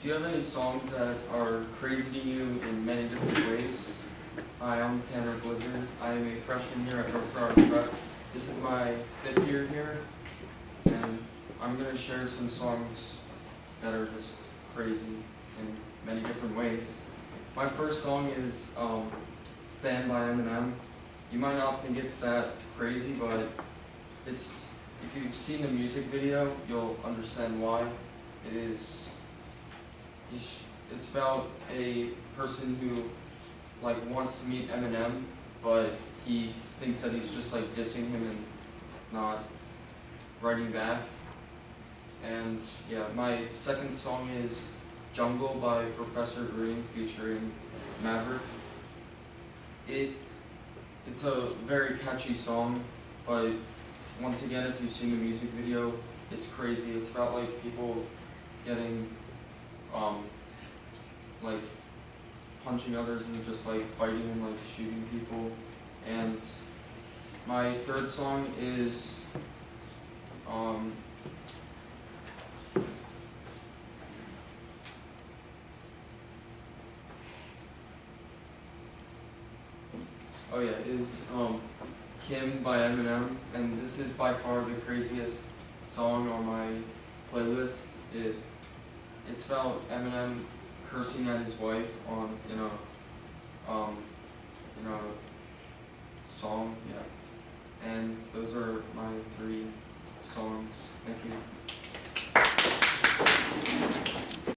Do you have any songs that are crazy to you in many different ways? Hi, I'm Tanner Blizzard. I am a freshman here at North Prep. This is my 5th year here, and I'm going to share some songs that are just crazy in many different ways. My first song is Stand by Eminem. You might not think it's that crazy, but if you've seen the music video, you'll understand why. It's about a person who wants to meet Eminem, but he thinks that he's just dissing him and not writing back. And yeah, my second song is Jungle by Professor Green featuring Maverick. It's a very catchy song, but once again, if you've seen the music video, it's crazy. It's about people getting punching others and just fighting and shooting people. And my third song is Kim by Eminem, and this is by far the craziest song on my playlist. It's about Eminem cursing at his wife in a song, yeah. And those are my 3 songs. Thank you.